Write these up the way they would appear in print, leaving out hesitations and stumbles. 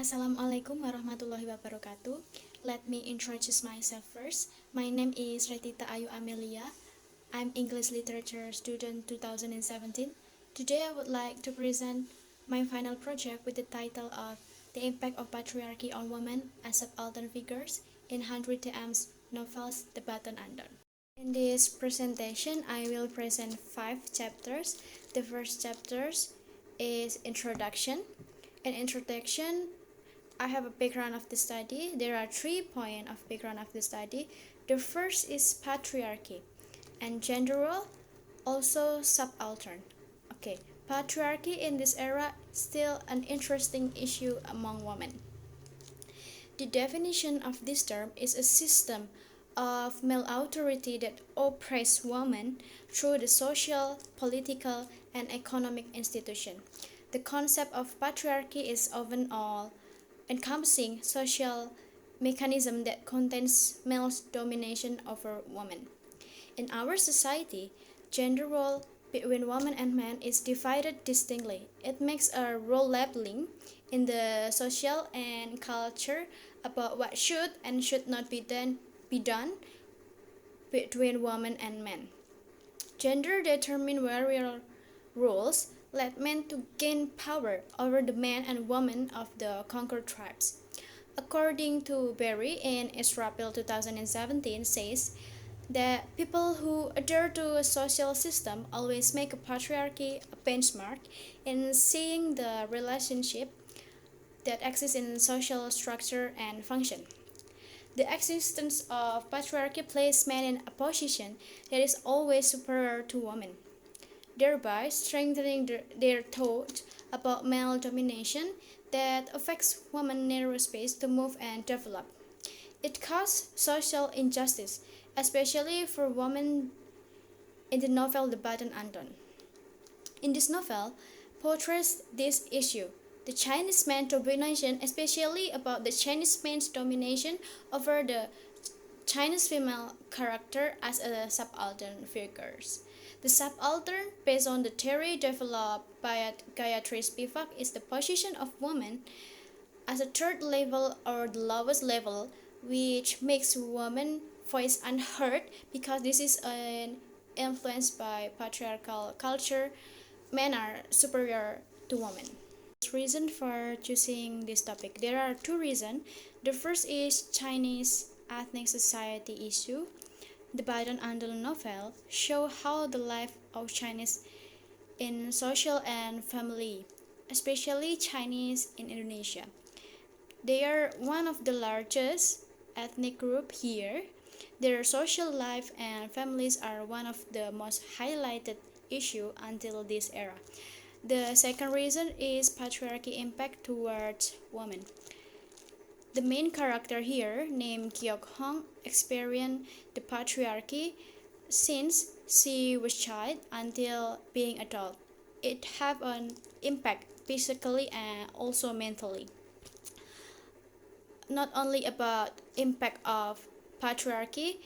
Assalamualaikum warahmatullahi wabarakatuh. Let me introduce myself first. My name is Retita Ayu Amelia. I'm English Literature student 2017. Today I would like to present my final project with the title of The Impact of Patriarchy on Women as Subaltern Figures in Handry TM's novels The Button Undone. In this presentation, I will present 5 chapters. The first chapter is Introduction. In Introduction, I have a background of the study. There are 3 points of background of the study. The first is patriarchy and gender role, also subaltern. Okay, patriarchy in this era still an interesting issue among women. The definition of this term is a system of male authority that oppresses women through the social, political, and economic institution. The concept of patriarchy is often all encompassing social mechanism that contains male's domination over women. In our society, gender role between women and men is divided distinctly. It makes a role labeling in the social and culture about what should and should not be done between women and men. Gender determined various roles led men to gain power over the men and women of the conquered tribes. According to Berry in Israel 2017 says that people who adhere to a social system always make a patriarchy a benchmark in seeing the relationship that exists in social structure and function. The existence of patriarchy places men in a position that is always superior to women, thereby strengthening their thought about male domination that affects women's narrow space to move and develop. It causes social injustice, especially for women in the novel The Button Undone. In this novel, portrays this issue, the Chinese man's domination, especially about the Chinese man's domination over the Chinese female character as a subaltern figures. The subaltern, based on the theory developed by Gayatri Spivak, is the position of women as a third level or the lowest level, which makes women voice unheard because this is influenced by patriarchal culture. Men are superior to women. Reason for choosing this topic, there are 2 reasons. The first is Chinese ethnic society issue. The Button Undone novel show how the life of Chinese in social and family, especially Chinese in Indonesia. They are one of the largest ethnic group here. Their social life and families are one of the most highlighted issue until this era. The second reason is patriarchy impact towards women. The main character here, named Kyok Hong, experienced the patriarchy since she was child until being adult. It have an impact physically and also mentally. Not only about impact of patriarchy,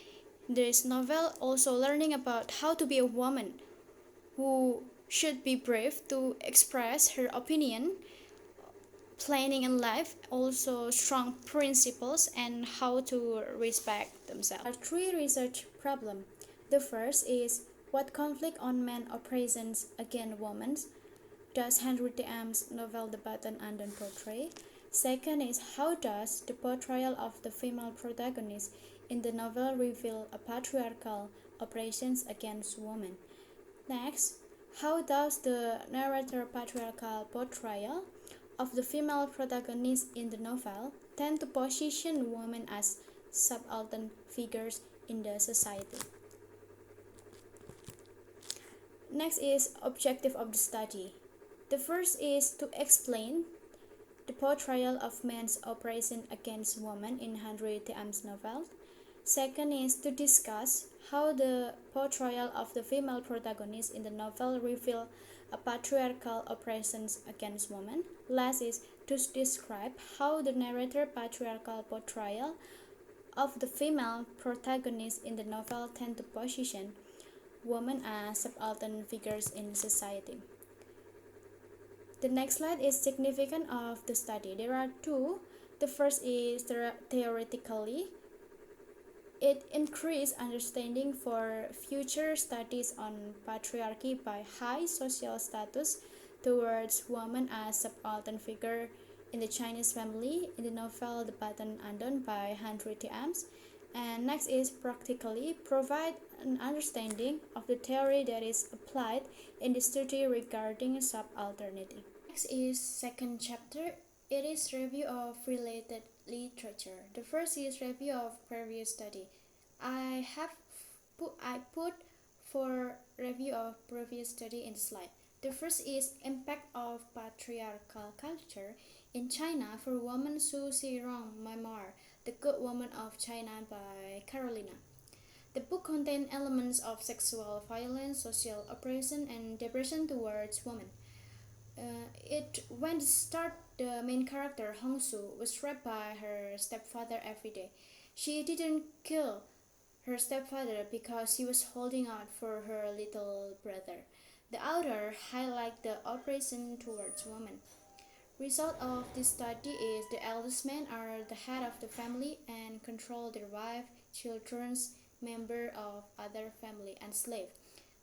this novel also learning about how to be a woman who should be brave to express her opinion, planning in life, also strong principles, and how to respect themselves. There are 3 research problems. The first is what conflict on men oppressions against women does Handry TM's novel The Button Undone portray? Second is how does the portrayal of the female protagonist in the novel reveal a patriarchal oppressions against women? Next, how does the narrator patriarchal portrayal of the female protagonist in the novel tend to position women as subaltern figures in the society? Next is objective of the study. The first is to explain the portrayal of men's oppression against women in Handry TM's novel. Second is to discuss how the portrayal of the female protagonist in the novel reveal a patriarchal oppressions against women. Last is to describe how the narrator patriarchal portrayal of the female protagonist in the novel tend to position women as subaltern figures in society. The next slide is significance of the study. There are two. The first is theoretically. It increased understanding for future studies on patriarchy by high social status towards women as subaltern figure in the Chinese family in the novel The Button Undone by Handry. And next is practically provide an understanding of the theory that is applied in the study regarding subalternity. Next is second chapter. It is review of related literature. The first is review of previous study. I put for review of previous study in the slide. The first is impact of patriarchal culture in China for woman Su Xirong memoir, The Good Woman of China by Carolina. The book contains elements of sexual violence, social oppression, and depression towards women. When start, the main character Hong Su was raped by her stepfather every day. She didn't kill her stepfather because he was holding out for her little brother. The author highlights the oppression towards women. Result of this study is the eldest men are the head of the family and control their wife, children, member of other family, and slave.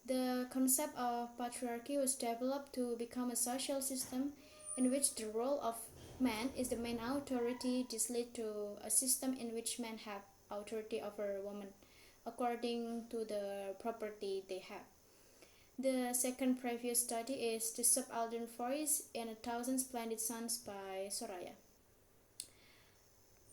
The concept of patriarchy was developed to become a social system in which the role of man is the main authority. This led to a system in which men have authority over women according to the property they have. The second previous study is The Subaltern Voice in A Thousand Splendid Suns by Soraya.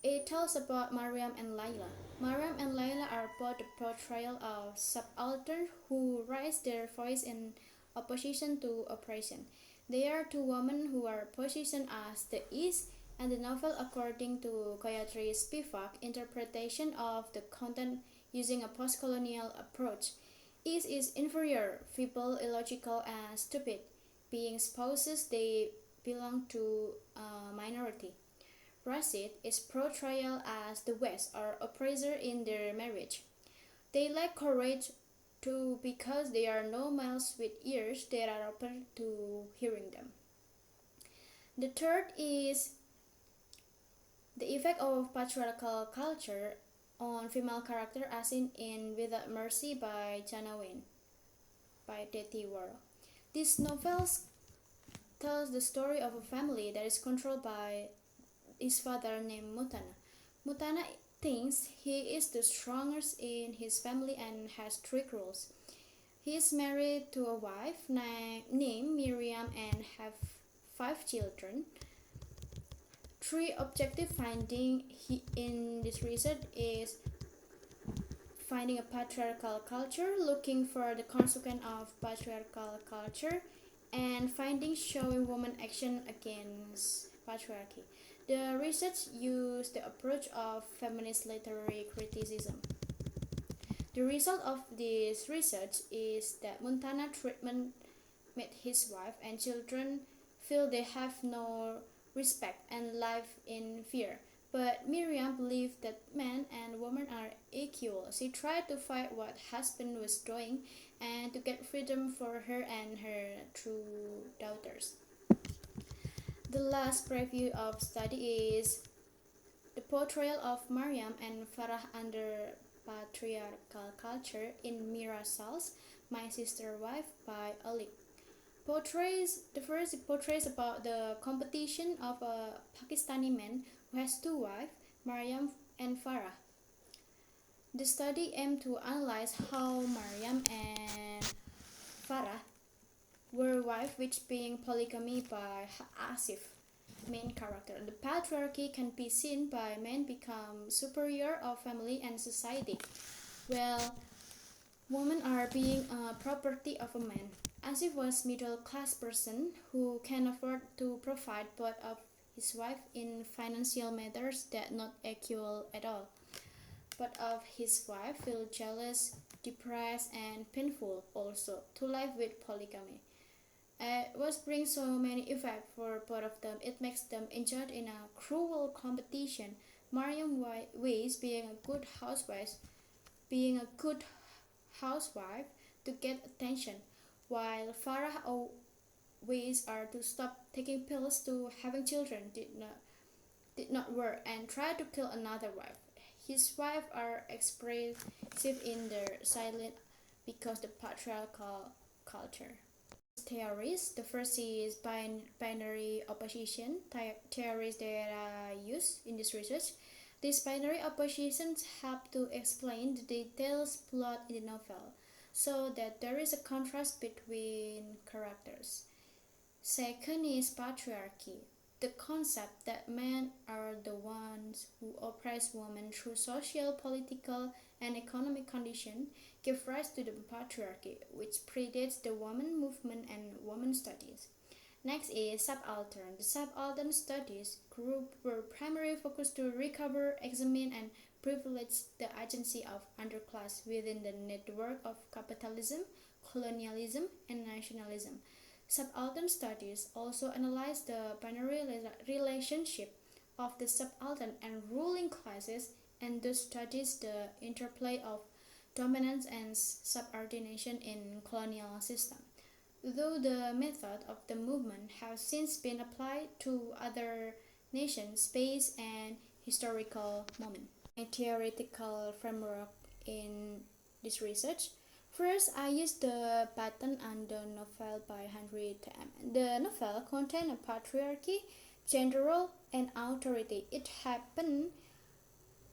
It tells about Mariam and Layla. Mariam and Layla are both the portrayal of subalterns who raise their voice in opposition to oppression. They are two women who are positioned as the East, and the novel, according to Gayatri Spivak, interpretation of the content using a post-colonial approach. East is inferior, feeble, illogical, and stupid. Being spouses, they belong to a minority. Rashid is portrayal as the West or oppressor in their marriage. They lack courage too because there are no males with ears that are open to hearing them. The third is the effect of patriarchal culture on female character as in Without Mercy by Jana Wayne by Detty Worrell. This novel tells the story of a family that is controlled by his father named Mutana. Mutana thinks he is the strongest in his family and has strict rules. He is married to a wife named Miriam and have 5 children. 3 objective finding in this research is finding a patriarchal culture, looking for the consequence of patriarchal culture, and findings showing women action against patriarchy. The research used the approach of feminist literary criticism. The result of this research is that Montana treatment made his wife and children feel they have no respect and live in fear. But Miriam believed that men and women are equal. She tried to fight what husband was doing and to get freedom for her and her 2 daughters. The last preview of study is the portrayal of Mariam and Farah under patriarchal culture in Mira Sal's My Sister Wife by Ali. The first portrays about the competition of a Pakistani man who has 2 wives, Mariam and Farah. The study aimed to analyze how Mariam and Farah were wives, which being polygamy by Asif, main character. The patriarchy can be seen by men become superior of family and society, while women are being a property of a man. Asif was middle-class person who can afford to provide both of his wife in financial matters that not equal at all. But of his wife feel jealous, depressed, and painful also to live with polygamy. What brings so many effects for both of them. It makes them engaged in a cruel competition. Mariam Weiss being a good housewife to get attention, while Farah ways are to stop taking pills to having children did not work and tried to kill another wife. His wives are expressive in their silence because the patriarchal culture. Theories. The first is binary opposition theories that are used in this research. These binary oppositions help to explain the detailed plot in the novel, so that there is a contrast between characters. Second is patriarchy, the concept that men are the ones who oppress women through social, political, and economic conditions give rise to the patriarchy, which predates the women movement and women studies. Next is Subaltern. The Subaltern studies group were primarily focused to recover, examine, and privilege the agency of underclass within the network of capitalism, colonialism, and nationalism. Subaltern studies also analyze the binary relationship of the subaltern and ruling classes, and thus studies the interplay of dominance and subordination in colonial system. Though the method of the movement has since been applied to other nations, space, and historical moments. My theoretical framework in this research. First, I used the pattern Undone novel by Handry. The novel contained a patriarchy, gender role, and authority. It happened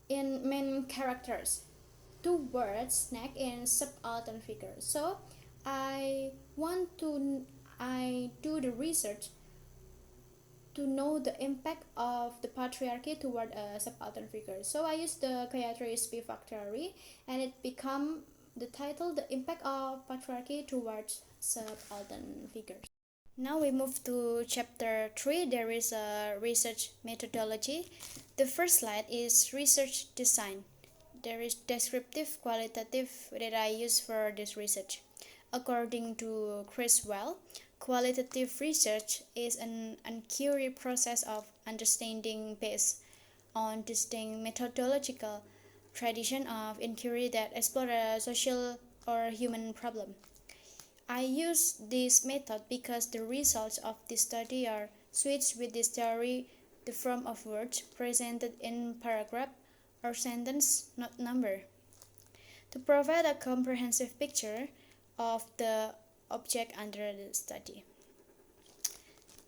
in main characters, two words, snack, and subaltern figures. So, I want to I do the research to know the impact of the patriarchy toward a subaltern figure. So I used the Patriarchy factory, and it become the title, The Impact of Patriarchy Towards Subaltern Figures. Now we move to chapter 3. There is a research methodology. The first slide is research design. There is descriptive, qualitative that I use for this research. According to Chris Well, qualitative research is an inquiry process of understanding based on distinct methodological tradition of inquiry that explore a social or human problem. I use this method because the results of this study are switched with this theory, the form of words presented in paragraph or sentence, not number, to provide a comprehensive picture of the object under the study.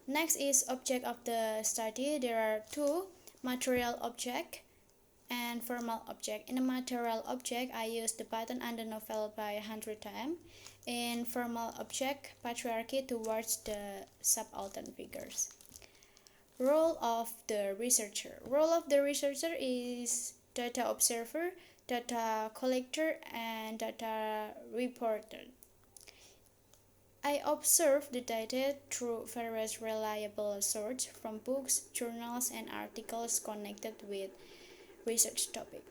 Next is object of the study. There are two: material object and formal object. In the material object, I use the pattern and the novel by Handry. In formal object, patriarchy towards the subaltern figures. Role of the researcher. Role of the researcher is data observer, data collector, and data reporter. I observe the data through various reliable sources from books, journals, and articles connected with research topic.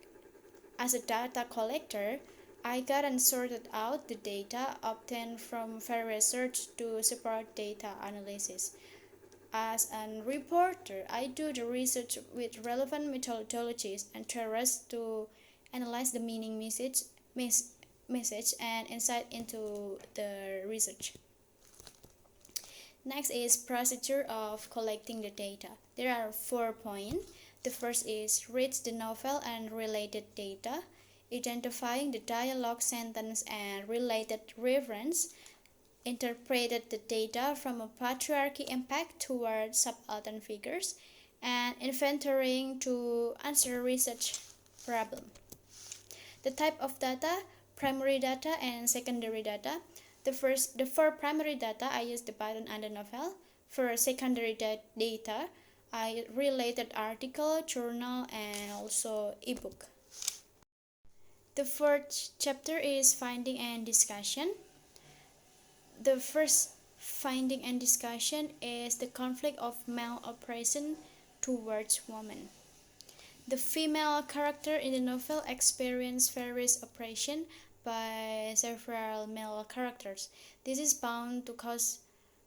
As a data collector, I got and sorted out the data obtained from various sources to support data analysis. As a reporter, I do the research with relevant methodologies and theories to analyze the meaning, message and insight into the research. Next is procedure of collecting the data. There are 4 points. The first is read the novel and related data, identifying the dialogue, sentence, and related reference, interpreted the data from a patriarchy impact toward subaltern figures, and inventorying to answer research problem. The type of data: primary data and secondary data. For primary data, I use the pattern and the novel. For secondary data, I related article, journal, and also ebook. The fourth chapter is finding and discussion. The first finding and discussion is the conflict of male oppression towards women. The female character in the novel experiences various oppression by several male characters. This is bound to cause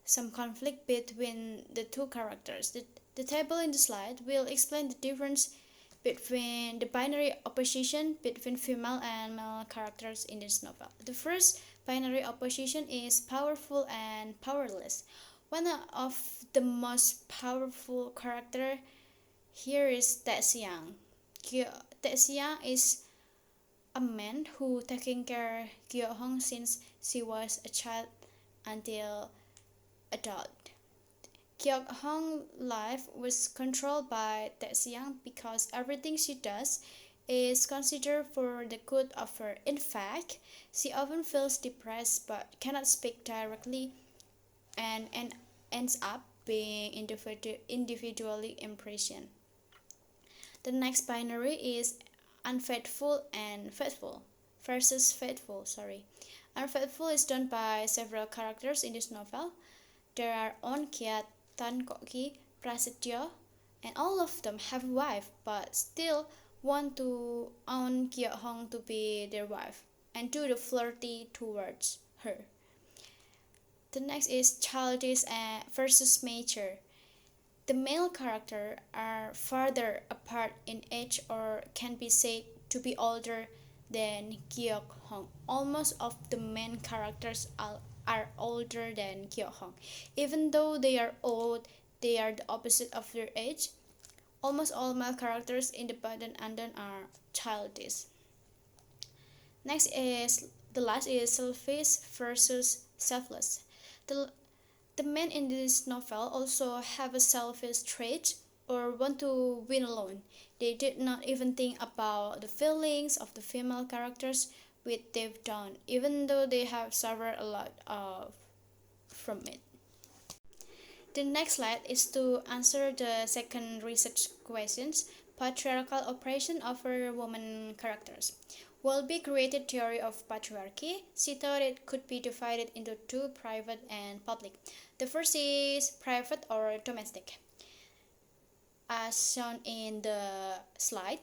some conflict between the two characters. The table in the slide will explain the difference between the binary opposition between female and male characters in this novel. The first binary opposition is powerful and powerless. One of the most powerful character here is Taexiang. Taexiang is a man who taking care Gyo Hong since she was a child until adult. Gyo Hong's life was controlled by Taexiang because everything she does is considered for the good of her. In fact, she often feels depressed but cannot speak directly and ends up being individually imprisoned. The next binary is unfaithful and faithful versus faithful. Sorry. Unfaithful is done by several characters in this novel. There are On Kiat, Tan Koki, Prasetyo, and all of them have a wife but still want to own Kyo Hong to be their wife and do the flirty towards her. The next is childish versus mature. The male characters are farther apart in age or can be said to be older than Kyok Hong. Almost all of the main characters are older than Kyok Hong. Even though they are old, they are the opposite of their age. Almost all male characters in the Undone are childish. Next is the last is selfish versus selfless. The the men in this novel also have a selfish trait or want to win alone. They did not even think about the feelings of the female characters which they've done, even though they have suffered a lot of from it. The next slide is to answer the second research questions. Patriarchal oppression over women characters. Welby created theory of patriarchy. She thought it could be divided into two, private and public. The first is private or domestic, as shown in the slide.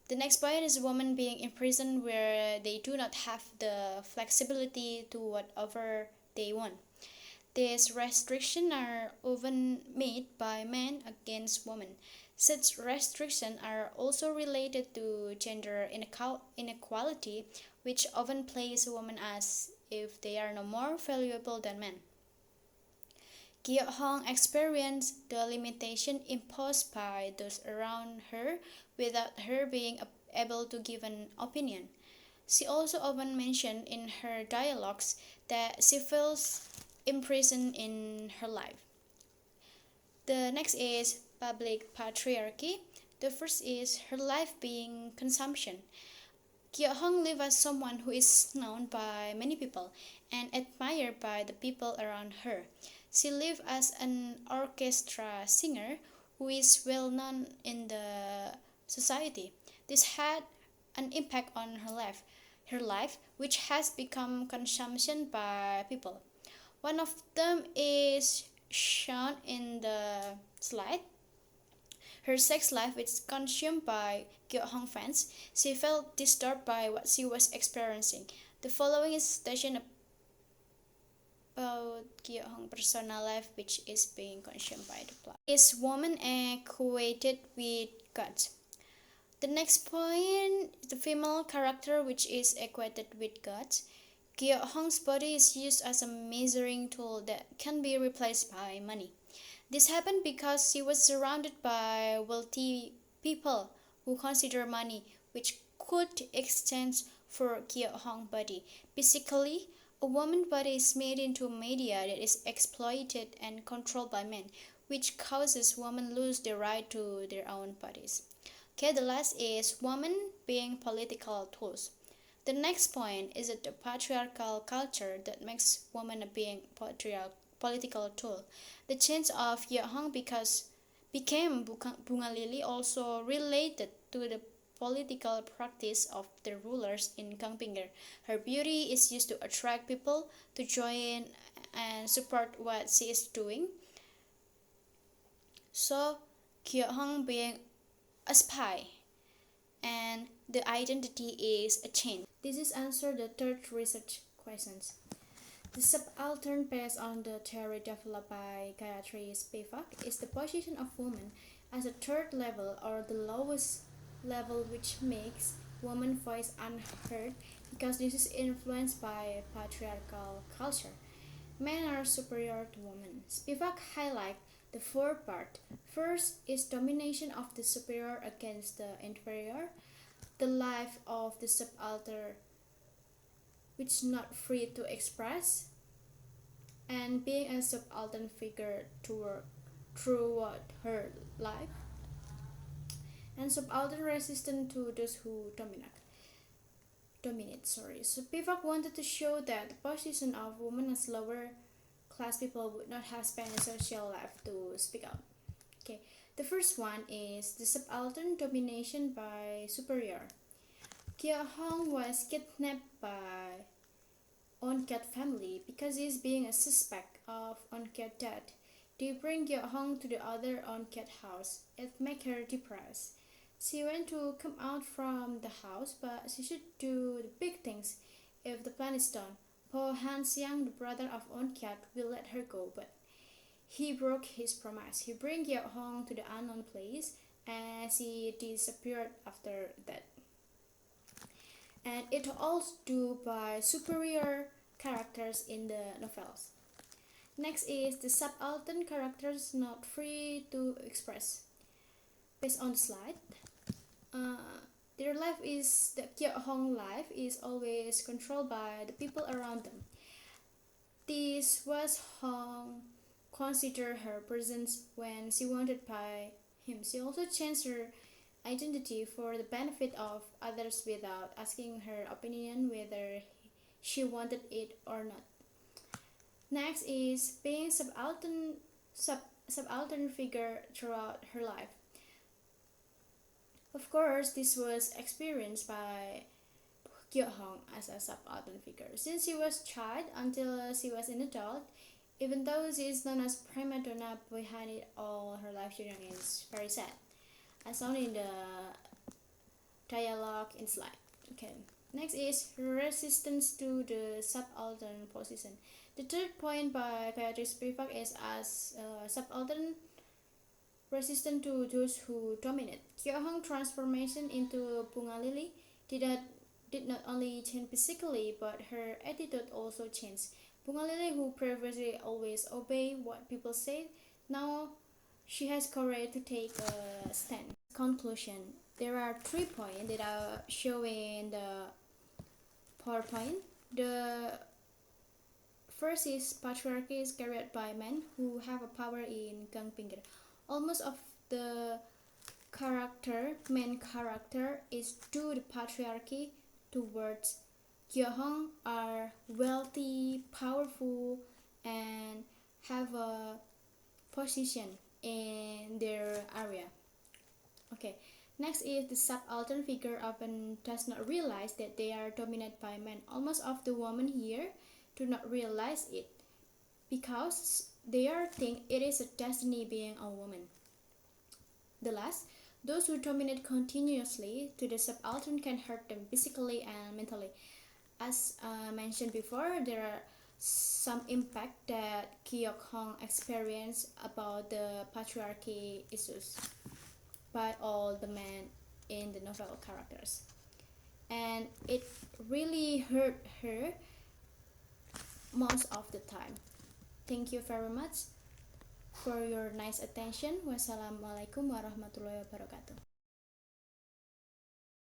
The next point is women being imprisoned where they do not have the flexibility to whatever they want. These restrictions are often made by men against women. Such restrictions are also related to gender inequality, which often places women as if they are no more valuable than men. Kyo Hong experienced the limitation imposed by those around her without her being able to give an opinion. She also often mentioned in her dialogues that she feels imprisoned in her life. The next is public patriarchy. The first is her life being consumption. Kyo Hong lived as someone who is known by many people and admired by the people around her. She lived as an orchestra singer who is well known in the society. This had an impact on her life which has become consumption by people. One of them is shown in the slide. Her sex life is consumed by Kyo Hong fans. She felt disturbed by what she was experiencing. The following is stated about Kyo Hong personal life which is being consumed by the plot. Is woman equated with gods? The next point is the female character which is equated with gods. Kyo Hong's body is used as a measuring tool that can be replaced by money. This happened because she was surrounded by wealthy people who consider money which could exchange for Kyo Hong body. Basically, a woman's body is made into media that is exploited and controlled by men, which causes women lose the right to their own bodies. Okay, the last is women being political tools. The next point is that the patriarchal culture that makes women a being political tool. The change of Ye Hong became Bunga Lily also related to the political practice of the rulers in Gangpingir. Her beauty is used to attract people to join and support what she is doing. So, Kyo Hong being a spy and the identity is a change. This is answer the third research questions. The subaltern based on the theory developed by Gayatri Spivak is the position of women as a third level or the lowest level which makes women's voice unheard because this is influenced by patriarchal culture. Men are superior to women. Spivak highlight the four parts. First is domination of the superior against the inferior, the life of the subaltern which is not free to express, and being a subaltern figure throughout her life, and subaltern resistant to those who dominate. So Spivak wanted to show that the position of women as lower class people would not have spent a social life to speak out. Okay, the first one is the subaltern domination by superior. Kia Hong was kidnapped by Oncat family because he's being a suspect of Oncat death. They bring Kia Hong to the other Oncat house. It makes her depressed. She went to come out from the house, but she should do the big things if the plan is done. Po Han Xiang, the brother of Oncat, will let her go, but he broke his promise. He bring Kia Hong to the unknown place, and she disappeared after that. And it all done by superior characters in the novels. Next is the subaltern characters not free to express. Based on the slide, their life is the Kia Hong life is always controlled by the people around them. This was Hong considered her presence when she wanted by him. She also changed her identity for the benefit of others without asking her opinion whether she wanted it or not. Next is being subaltern figure throughout her life. Of course, this was experienced by Kyo Hong as a subaltern figure. Since she was child until she was an adult, even though she is known as prima donna, behind it all her life journey is very sad, as shown in the dialogue in slide. Okay. Next is resistance to the subaltern position. The third point by Beatrice Spivak is as subaltern resistant to those who dominate. Kyo Hong transformation into Bunga Lily did not only change physically, but her attitude also changed. Bunga Lily, who previously always obeyed what people said, now she has courage to take a stand. Conclusion. There are 3 points that are showing the PowerPoint. The first is patriarchy is carried by men who have a power in Gangpingir. Almost of the main character is due to patriarchy towards Kyo Hong are wealthy, powerful, and have a position in their area. Okay, next is the subaltern figure often does not realize that they are dominated by men. Almost of the women here do not realize it because they are think it is a destiny being a woman. The last, those who dominate continuously to the subaltern can hurt them physically and mentally. As mentioned before, there are some impact that Kyok Hong experienced about the patriarchy issues by all the men in the novel characters, and it really hurt her most of the time. Thank you very much for your nice attention. Wassalamualaikum warahmatullahi wabarakatuh.